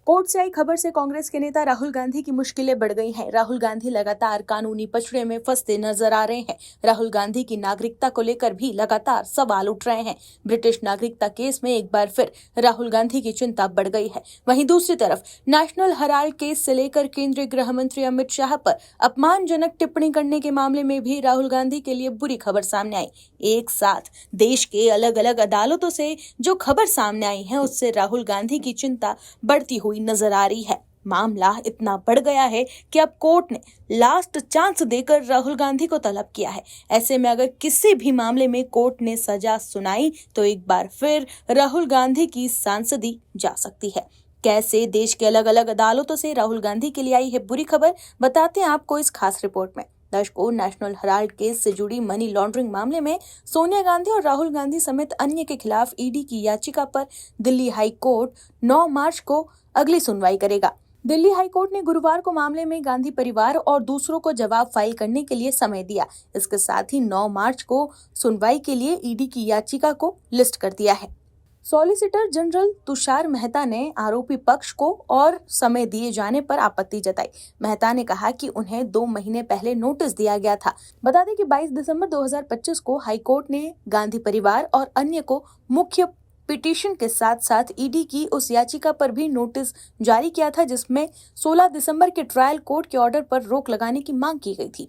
Court से आई खबर से कांग्रेस के नेता राहुल गांधी की मुश्किलें बढ़ गई हैं। राहुल गांधी लगातार कानूनी पचड़े में फंसते नजर आ रहे हैं। राहुल गांधी की नागरिकता को लेकर भी लगातार सवाल उठ रहे हैं। ब्रिटिश नागरिकता केस में एक बार फिर राहुल गांधी की चिंता बढ़ गई है। वहीं दूसरी तरफ नेशनल हेराल्ड केस से लेकर केंद्रीय गृह मंत्री अमित शाह पर अपमानजनक टिप्पणी करने के मामले में भी राहुल गांधी के लिए बुरी खबर सामने आई। एक साथ देश के अलग अलग अदालतों से जो खबर सामने आई है, उससे राहुल गांधी की चिंता बढ़ती हुई नजर आ रही है। मामला इतना बढ़ गया है कि अब कोर्ट ने लास्ट चांस देकर राहुल गांधी को तलब किया है। ऐसे में अगर किसी भी मामले में कोर्ट ने सजा सुनाई तो एक बार फिर राहुल गांधी की सांसदी जा सकती है। कैसे देश के अलग अलग अदालतों से राहुल गांधी के लिए आई है बुरी खबर, बताते हैं आपको इस खास रिपोर्ट में। दर्शकों, नेशनल हेराल्ड केस से जुड़ी मनी लॉन्ड्रिंग मामले में सोनिया गांधी और राहुल गांधी समेत अन्य के खिलाफ ईडी की याचिका पर दिल्ली हाई कोर्ट 9 मार्च को अगली सुनवाई करेगा। दिल्ली हाई कोर्ट ने गुरुवार को मामले में गांधी परिवार और दूसरों को जवाब फाइल करने के लिए समय दिया। इसके साथ ही 9 मार्च को सुनवाई के लिए ईडी की याचिका को लिस्ट कर दिया है। सॉलिसिटर जनरल तुषार मेहता ने आरोपी पक्ष को और समय दिए जाने पर आपत्ति जताई। मेहता ने कहा कि उन्हें 2 महीने पहले नोटिस दिया गया था। बता दें कि 22 दिसंबर 2025 को हाईकोर्ट ने गांधी परिवार और अन्य को मुख्य पिटीशन के साथ साथ ईडी की उस याचिका पर भी नोटिस जारी किया था, जिसमें 16 दिसंबर के ट्रायल कोर्ट के ऑर्डर पर रोक लगाने की मांग की गई थी।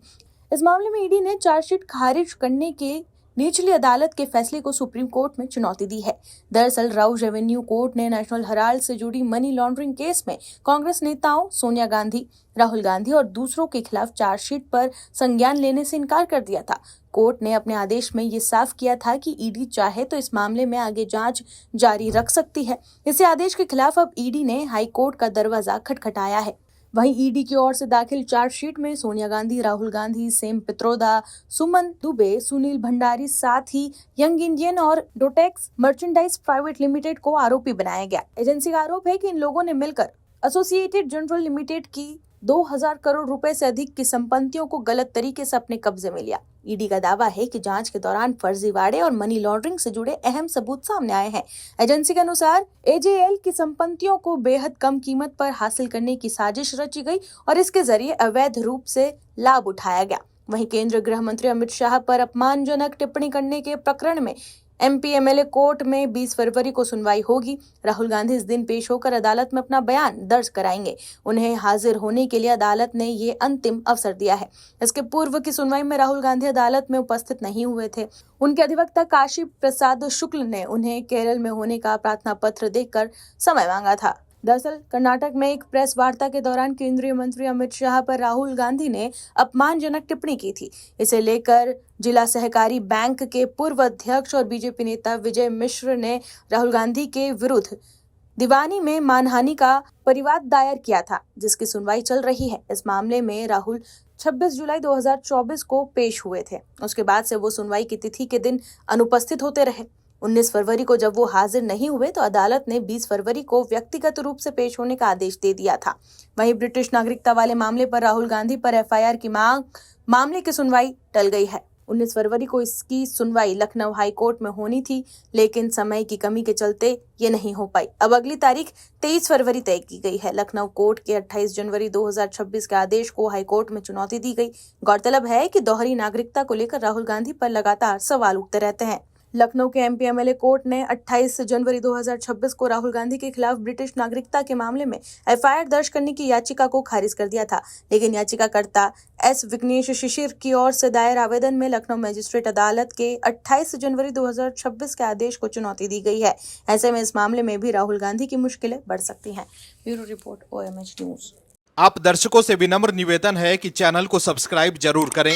इस मामले में ईडी ने चार्जशीट खारिज करने के निचली अदालत के फैसले को सुप्रीम कोर्ट में चुनौती दी है। दरअसल राउज रेवेन्यू कोर्ट ने नेशनल हेराल्ड से जुड़ी मनी लॉन्ड्रिंग केस में कांग्रेस नेताओं सोनिया गांधी, राहुल गांधी और दूसरों के खिलाफ चार्जशीट पर संज्ञान लेने से इनकार कर दिया था। कोर्ट ने अपने आदेश में ये साफ किया था कि ईडी चाहे तो इस मामले में आगे जांच जारी रख सकती है। इसी आदेश के खिलाफ अब ईडी ने हाई कोर्ट का दरवाजा खटखटाया है। वहीं ईडी की ओर से दाखिल चार्जशीट में सोनिया गांधी, राहुल गांधी, सेम पित्रोदा, सुमन दुबे, सुनील भंडारी, साथ ही यंग इंडियन और डोटेक्स मर्चेंडाइज प्राइवेट लिमिटेड को आरोपी बनाया गया। एजेंसी का आरोप है कि इन लोगों ने मिलकर एसोसिएटेड जनरल लिमिटेड की 2000 करोड़ रुपए से अधिक की संपत्तियों को गलत तरीके से अपने कब्जे में लिया। ईडी का दावा है कि जांच के दौरान फर्जीवाड़े और मनी लॉन्ड्रिंग से जुड़े अहम सबूत सामने आए हैं। एजेंसी के अनुसार एजेएल की संपत्तियों को बेहद कम कीमत पर हासिल करने की साजिश रची गई और इसके जरिए अवैध रूप से लाभ उठाया गया। वहीं केंद्रीय गृह मंत्री अमित शाह पर अपमानजनक टिप्पणी करने के प्रकरण में एमपी-एमएलए कोर्ट में 20 फरवरी को सुनवाई होगी। राहुल गांधी इस दिन पेश होकर अदालत में अपना बयान दर्ज कराएंगे। उन्हें हाजिर होने के लिए अदालत ने ये अंतिम अवसर दिया है। इसके पूर्व की सुनवाई में राहुल गांधी अदालत में उपस्थित नहीं हुए थे। उनके अधिवक्ता काशी प्रसाद शुक्ल ने उन्हें केरल में होने का प्रार्थना पत्र देकर समय मांगा था। दरअसल कर्नाटक में एक प्रेस वार्ता के दौरान केंद्रीय मंत्री अमित शाह पर राहुल गांधी ने अपमानजनक टिप्पणी की थी। इसे लेकर जिला सहकारी बैंक के पूर्व अध्यक्ष और बीजेपी नेता विजय मिश्र ने राहुल गांधी के विरुद्ध दीवानी में मानहानि का परिवाद दायर किया था, जिसकी सुनवाई चल रही है। इस मामले में राहुल 26 जुलाई 2024 को पेश हुए थे। उसके बाद से वो सुनवाई की तिथि के दिन अनुपस्थित होते रहे। 19 फरवरी को जब वो हाजिर नहीं हुए तो अदालत ने 20 फरवरी को व्यक्तिगत रूप से पेश होने का आदेश दे दिया था। वहीं ब्रिटिश नागरिकता वाले मामले पर राहुल गांधी पर एफआईआर की मामले की सुनवाई टल गई है। 19 फरवरी को इसकी सुनवाई लखनऊ हाई कोर्ट में होनी थी, लेकिन समय की कमी के चलते ये नहीं हो पाई। अब अगली तारीख 23 फरवरी तय की गई है। लखनऊ कोर्ट के 28 जनवरी 2026 के आदेश को हाई कोर्ट में चुनौती दी गई। गौरतलब है कि दोहरी नागरिकता को लेकर राहुल गांधी पर लगातार सवाल उठते रहते हैं। लखनऊ के एमपी-एमएलए कोर्ट ने 28 जनवरी 2026 को राहुल गांधी के खिलाफ ब्रिटिश नागरिकता के मामले में एफआईआर दर्ज करने की याचिका को खारिज कर दिया था, लेकिन याचिकाकर्ता एस विघ्नेश शिशिर की ओर से दायर आवेदन में लखनऊ मजिस्ट्रेट अदालत के 28 जनवरी 2026 के आदेश को चुनौती दी गई है। ऐसे में इस मामले में भी राहुल गांधी की मुश्किलें बढ़ सकती हैं। Bureau report, OMH news. आप दर्शकों से विनम्र निवेदन है कि चैनल को सब्सक्राइब जरूर करें